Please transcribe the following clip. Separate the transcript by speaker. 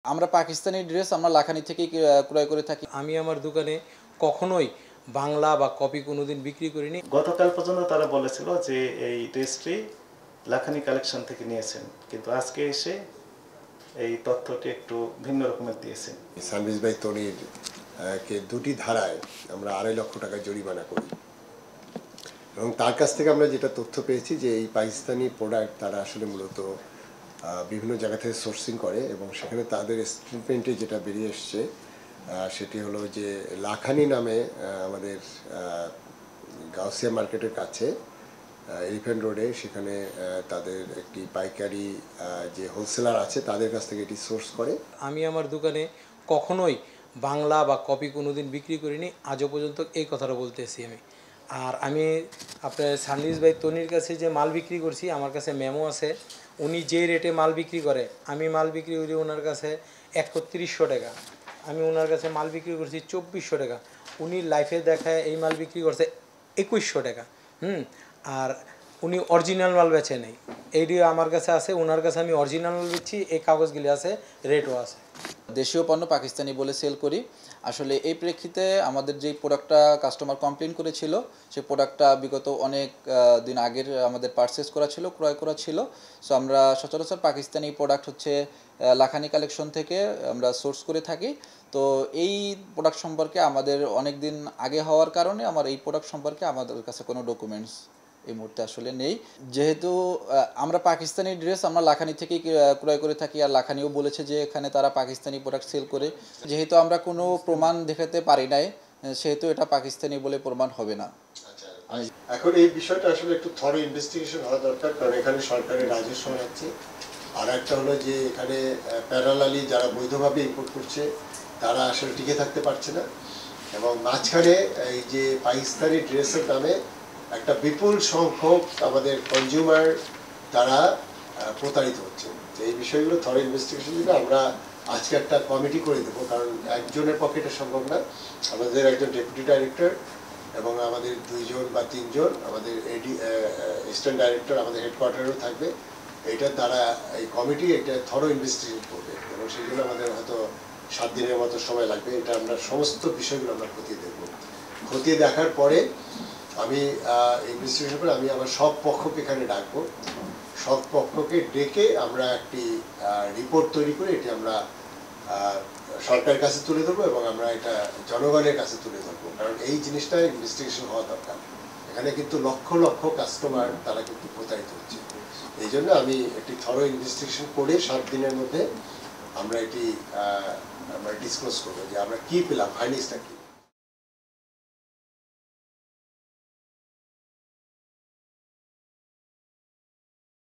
Speaker 1: আমরা পাকিস্তানি ড্রেস আমরা লাখানি থেকেই ক্রয় করে থাকি।
Speaker 2: আমি আমার দোকানে কখনোই বাংলা বা কপি কোনোদিন বিক্রি করিনি।
Speaker 3: গতকাল পর্যন্ত তারা বলেছিল যে এই ড্রেসটি লাখানি কালেকশন থেকে নিয়েছেন, কিন্তু আজকে এসে এই তথ্যটি একটু ভিন্ন রকমের দিয়েছেন।
Speaker 4: সানভিজ ভাই তনির কে দুটি ধারায় আমরা 2.5 লক্ষ টাকা জরিমানা করি এবং তার কাছ থেকে আমরা যেটা তথ্য পেয়েছি যে এই পাকিস্তানি প্রোডাক্ট তারা আসলে মূলত বিভিন্ন জায়গা থেকে সোর্সিং করে এবং সেখানে তাদের স্টেটমেন্টে যেটা বেরিয়ে এসছে সেটি হলো যে লাখানি নামে আমাদের গাউসিয়া মার্কেটের কাছে এলিফ্যান্ট রোডে সেখানে তাদের একটি পাইকারি যে হোলসেলার আছে তাদের কাছ থেকে এটি সোর্স করে।
Speaker 2: আমি আমার দোকানে কখনোই বাংলা বা কপি কোনোদিন বিক্রি করিনি, আজও পর্যন্ত এই কথাটা বলতেছি আমি। আর আমি আপনার সানভিজ ভাই তনির কাছে যে মাল বিক্রি করছি, আমার কাছে মেমো আছে। উনি যে রেটে মাল বিক্রি করে, আমি মাল বিক্রি করি ওনার কাছে 3100 টাকা। আমি ওনার কাছে মাল বিক্রি করছি 2400 টাকা। উনি লাইফে দেখায় এই মাল বিক্রি করছে 2100 টাকা। আর উনি অরিজিনাল মাল বেচে নেই, এইটিও আমার কাছে আছে। ওনার কাছে আমি অরিজিনাল মাল বেচছি, এই কাগজগুলি আছে, রেটও আছে।
Speaker 1: দেশীয় পণ্য পাকিস্তানি বলে সেল করি। আসলে এই প্রেক্ষিতে আমাদের যেই প্রোডাক্টটা কাস্টমার কমপ্লেন করেছিল, সেই প্রোডাক্টটা বিগত অনেক দিন আগের আমাদের পারচেস করা ছিল, ক্রয় করা ছিল। সো আমরা সচরাচর পাকিস্তানি প্রোডাক্ট হচ্ছে লাখানি কালেকশন থেকে আমরা সোর্স করে থাকি। তো এই প্রোডাক্ট সম্পর্কে আমাদের অনেক দিন আগে হওয়ার কারণে আমার এই প্রোডাক্ট সম্পর্কে আমাদের কাছে কোনো ডকুমেন্টস এই মুহূর্তে আসলে নেই। যেহেতু আমরা পাকিস্তানি ড্রেস আমরা লাখানি থেকেই ক্রয় করে থাকি, আর লাখানিও বলেছে যে এখানে তারা পাকিস্তানি প্রোডাক্ট সেল করে। যেহেতু আমরা কোনো প্রমাণ দেখাতে পারি নাই, সেহেতু এটা পাকিস্তানি বলে প্রমাণ হবে না।
Speaker 4: এখন এই বিষয়টা আসলে একটু থরো ইনভেস্টিগেশন হওয়া দরকার, কারণ এখানে সরকারের রাজস্ব আছে। আর একটা হলো যে এখানে প্যারালালি যারা বৈধভাবে ইম্পোর্ট করছে তারা আসলে টিকে থাকতে পারছে না, এবং মাঝখানে এই যে পাকিস্তানি ড্রেসের নামে একটা বিপুল সংখ্যক আমাদের কনজিউমার তারা প্রতারিত হচ্ছে। তো এই বিষয়গুলো থরো ইনভেস্টিগেশন দিলে আমরা আজকে একটা কমিটি করে দেবো, কারণ একজনের পক্ষে এটা সম্ভব না। আমাদের একজন ডেপুটি ডাইরেক্টর এবং আমাদের 2 জন বা 3 জন আমাদের অ্যাসিস্ট্যান্ট ডাইরেক্টর আমাদের হেডকোয়ার্টারেও থাকবে। এটা তারা এই কমিটি এটা থরো ইনভেস্টিগেশন করবে, এবং সেই জন্য আমাদের হয়তো 7 দিনের মতো সময় লাগবে। এটা আমরা সমস্ত বিষয়গুলো আমরা খতিয়ে দেখব। খতিয়ে দেখার পরে আমি ইনভেস্টিগেশন করে আমি আমার সব পক্ষকে এখানে ডাকবো। সব পক্ষকে ডেকে আমরা একটি রিপোর্ট তৈরি করে এটি আমরা সরকারের কাছে তুলে ধরবো এবং আমরা এটা জনগণের কাছে তুলে ধরবো, কারণ এই জিনিসটা ইনভেস্টিগেশন হওয়া দরকার। এখানে কিন্তু লক্ষ লক্ষ কাস্টমার তারা কিন্তু প্রতারিত হচ্ছে। এই জন্য আমি একটি থরো ইনভেস্টিগেশন করে 7 দিনের মধ্যে আমরা এটি আমরা ডিসক্লোজ করবো যে আমরা কি পেলাম, ফাইন্ডিংসটা কি।